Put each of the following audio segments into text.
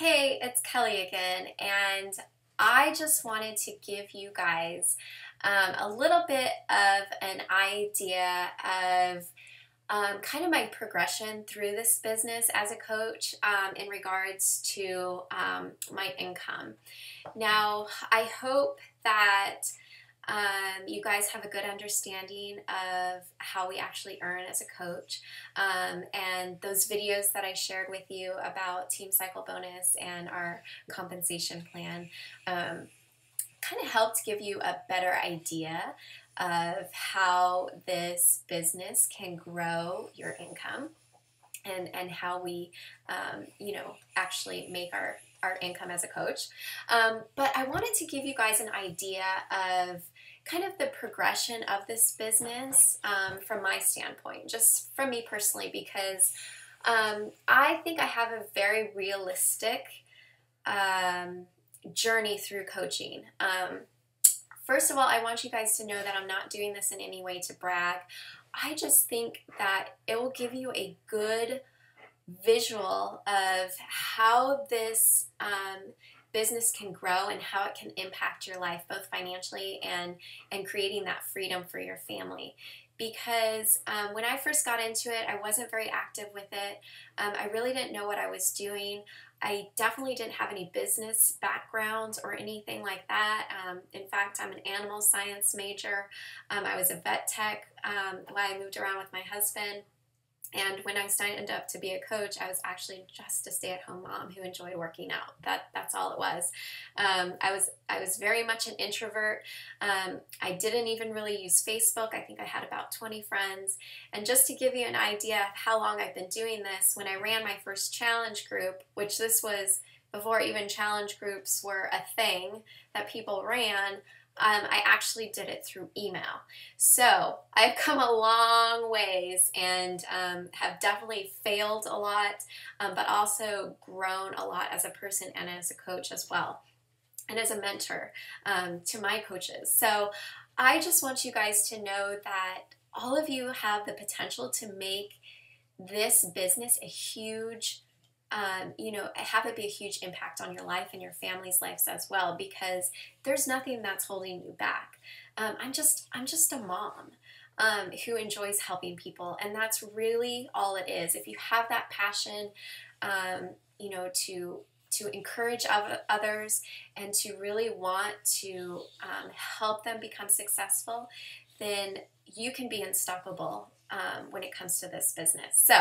Hey, it's Kelly again, and I just wanted to give you guys a little bit of an idea of kind of my progression through this business as a coach in regards to my income. Now, I hope that you guys have a good understanding of how we actually earn as a coach. And those videos that I shared with you about Team Cycle Bonus and our compensation plan kind of helped give you a better idea of how this business can grow your income and how we, actually make our income as a coach. But I wanted to give you guys an idea of kind of the progression of this business from my standpoint, just from me personally, because I think I have a very realistic journey through coaching. First of all, I want you guys to know that I'm not doing this in any way to brag. I just think that it will give you a good visual of how this business can grow and how it can impact your life, both financially and creating that freedom for your family. Because when I first got into it, I wasn't very active with it. I really didn't know what I was doing. I definitely didn't have any business background or anything like that. In fact, I'm an animal science major. I was a vet tech while I moved around with my husband. And when I signed up to be a coach, I was actually just a stay-at-home mom who enjoyed working out. That's all it was. I was very much an introvert. I didn't even really use Facebook. I think I had about 20 friends. And just to give you an idea of how long I've been doing this, when I ran my first challenge group, which this was before even challenge groups were a thing that people ran, I actually did it through email. So I've come a long ways and have definitely failed a lot, but also grown a lot as a person and as a coach as well, and as a mentor to my coaches. So I just want you guys to know that all of you have the potential to make this business a huge have it be a huge impact on your life and your family's lives as well, because there's nothing that's holding you back. I'm just a mom who enjoys helping people, and that's really all it is. If you have that passion, to encourage others and to really want to help them become successful, then you can be unstoppable when it comes to this business. So.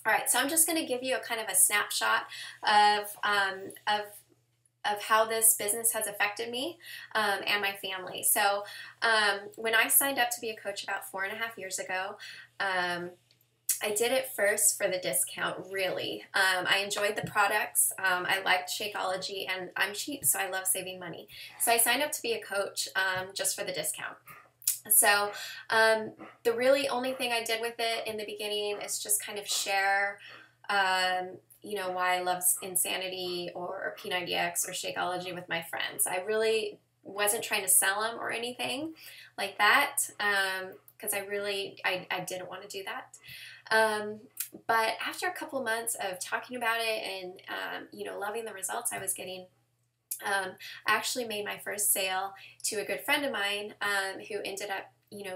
All right, so I'm just going to give you a kind of a snapshot of how this business has affected me and my family. So when I signed up to be a coach about 4.5 years ago, I did it first for the discount, really. I enjoyed the products. I liked Shakeology, and I'm cheap, so I love saving money. So I signed up to be a coach just for the discount. So the really only thing I did with it in the beginning is just kind of share, why I love Insanity or P90X or Shakeology with my friends. I really wasn't trying to sell them or anything like that because I didn't want to do that. But after a couple months of talking about it and, loving the results I was getting, I actually made my first sale to a good friend of mine who ended up,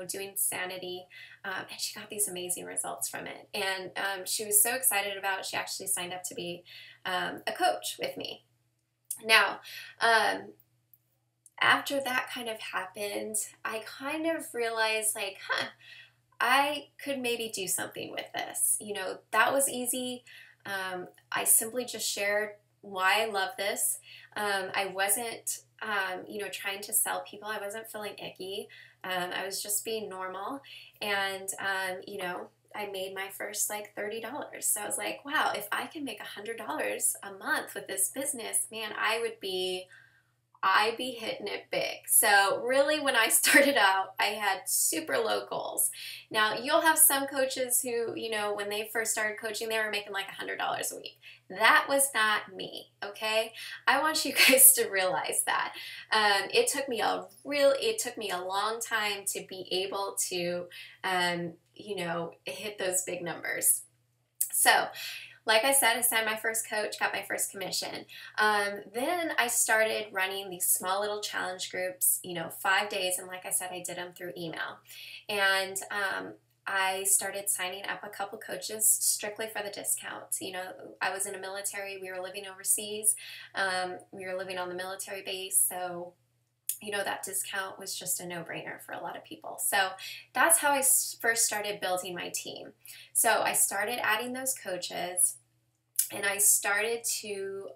doing Sanity, and she got these amazing results from it. And she was so excited about it, she actually signed up to be a coach with me. Now, after that kind of happened, I kind of realized, I could maybe do something with this. That was easy. I simply just shared why I love this. I wasn't, trying to sell people. I wasn't feeling icky. I was just being normal. And, I made my first $30. So I was like, wow, if I can make $100 a month with this business, man, I'd be hitting it big. So really, when I started out, I had super low goals. Now, you'll have some coaches who, when they first started coaching, they were making $100 a week. That was not me, okay? I want you guys to realize that. It took me a long time to be able to, hit those big numbers. So like I said, I signed my first coach, got my first commission. Then I started running these small little challenge groups, 5 days. And like I said, I did them through email. And I started signing up a couple coaches strictly for the discounts. I was in a military, we were living overseas, we were living on the military base, so that discount was just a no-brainer for a lot of people. So that's how I first started building my team. So I started adding those coaches, and I started to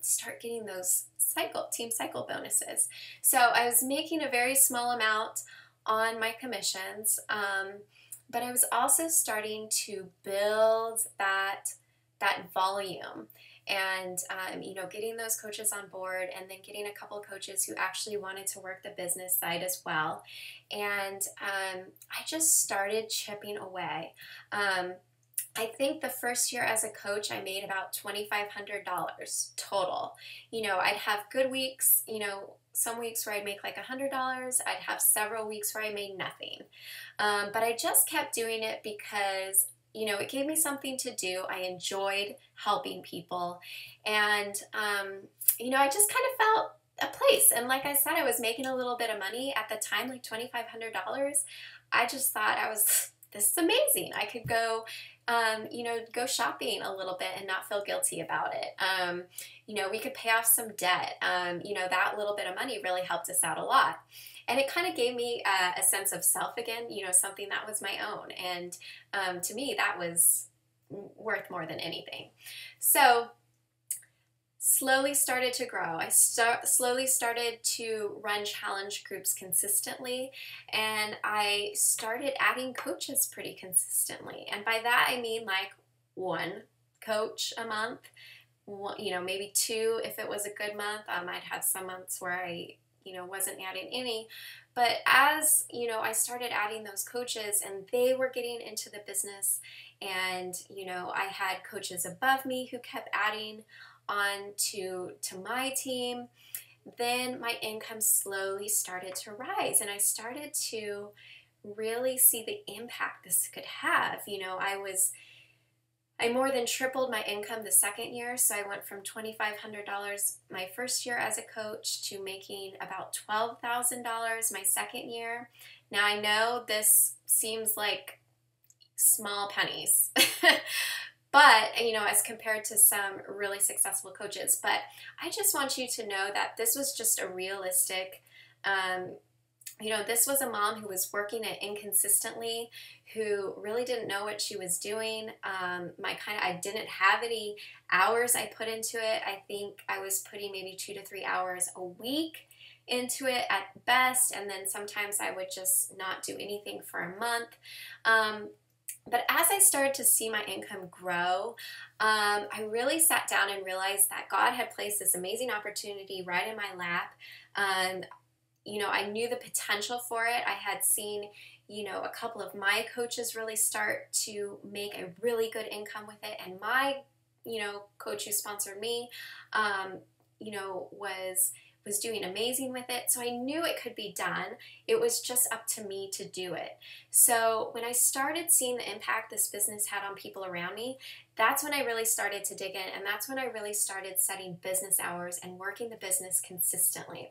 start getting those team cycle bonuses. So I was making a very small amount on my commissions, but I was also starting to build that volume, and getting those coaches on board, and then getting a couple coaches who actually wanted to work the business side as well. And I just started chipping away. I think the first year as a coach, I made about $2,500 total. I'd have good weeks, some weeks where I'd make like $100. I'd have several weeks where I made nothing. But I just kept doing it because, it gave me something to do. I enjoyed helping people. And, I just kind of felt a place. And like I said, I was making a little bit of money at the time, like $2,500. I just thought this is amazing. I could go go shopping a little bit and not feel guilty about it. We could pay off some debt. That little bit of money really helped us out a lot. And it kind of gave me a sense of self again, something that was my own. And to me, that was worth more than anything. So slowly started to grow. I slowly started to run challenge groups consistently, and I started adding coaches pretty consistently. And by that I mean like one coach a month, maybe two if it was a good month. I'd have some months where I wasn't adding any. But as I started adding those coaches, and they were getting into the business, and I had coaches above me who kept adding on to my team, then my income slowly started to rise, and I started to really see the impact this could have. I more than tripled my income the second year. So I went from $2,500 my first year as a coach to making about $12,000 my second year. Now I know this seems like small pennies, but, as compared to some really successful coaches. But I just want you to know that this was just a realistic, this was a mom who was working it inconsistently, who really didn't know what she was doing. I didn't have any hours I put into it. I think I was putting maybe 2 to 3 hours a week into it at best, and then sometimes I would just not do anything for a month. But as I started to see my income grow, I really sat down and realized that God had placed this amazing opportunity right in my lap. I knew the potential for it. I had seen, a couple of my coaches really start to make a really good income with it. And my, coach who sponsored me, was doing amazing with it. So I knew it could be done. It was just up to me to do it. So when I started seeing the impact this business had on people around me, that's when I really started to dig in, and that's when I really started setting business hours and working the business consistently.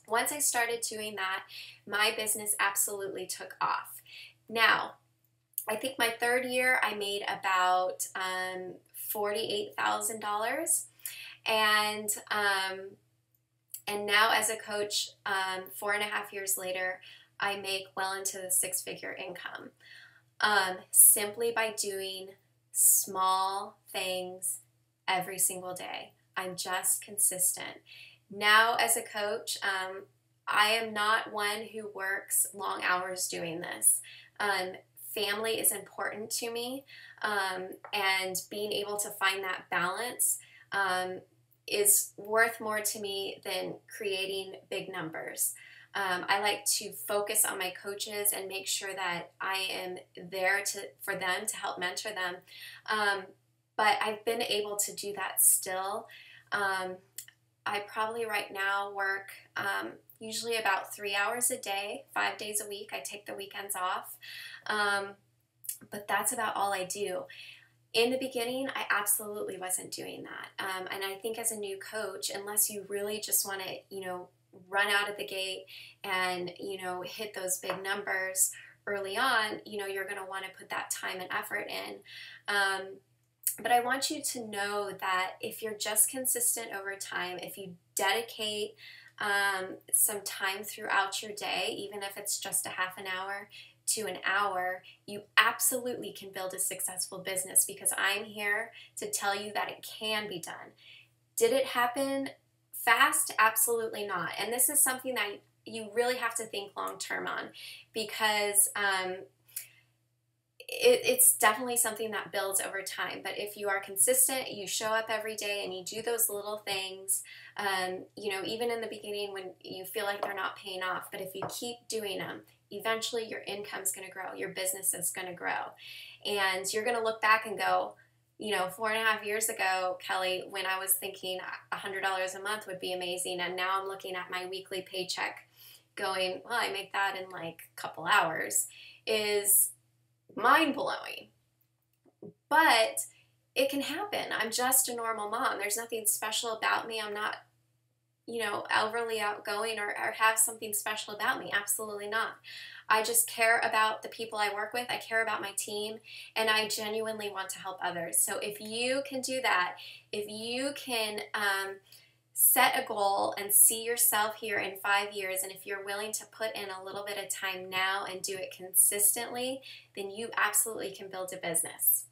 Once I started doing that, my business absolutely took off. Now, I think my third year I made about $48,000, and now as a coach, 4.5 years later, I make well into the 6-figure income, simply by doing small things every single day. I'm just consistent. Now as a coach, I am not one who works long hours doing this. Family is important to me, and being able to find that balance is worth more to me than creating big numbers. I like to focus on my coaches and make sure that I am there for them to help mentor them. But I've been able to do that still. I probably right now work usually about 3 hours a day, 5 days a week. I take the weekends off. But that's about all I do. In the beginning, I absolutely wasn't doing that. And I think as a new coach, unless you really just want to, run out of the gate and, hit those big numbers early on, you're going to want to put that time and effort in. But I want you to know that if you're just consistent over time, if you dedicate some time throughout your day, even if it's just a half an hour to an hour, you absolutely can build a successful business, because I'm here to tell you that it can be done. Did it happen fast? Absolutely not. And this is something that you really have to think long term on, because it's definitely something that builds over time. But if you are consistent, you show up every day and you do those little things, even in the beginning when you feel like they're not paying off, but if you keep doing them, eventually your income's going to grow, your business is going to grow. And you're going to look back and go, 4.5 years ago, Kelly, when I was thinking $100 a month would be amazing, and now I'm looking at my weekly paycheck going, well, I make that in like a couple hours, is mind-blowing. But it can happen. I'm just a normal mom. There's nothing special about me. I'm not, overly outgoing or have something special about me. Absolutely not. I just care about the people I work with. I care about my team, and I genuinely want to help others. So if you can do that, if you can set a goal and see yourself here in 5 years, and if you're willing to put in a little bit of time now and do it consistently, then you absolutely can build a business.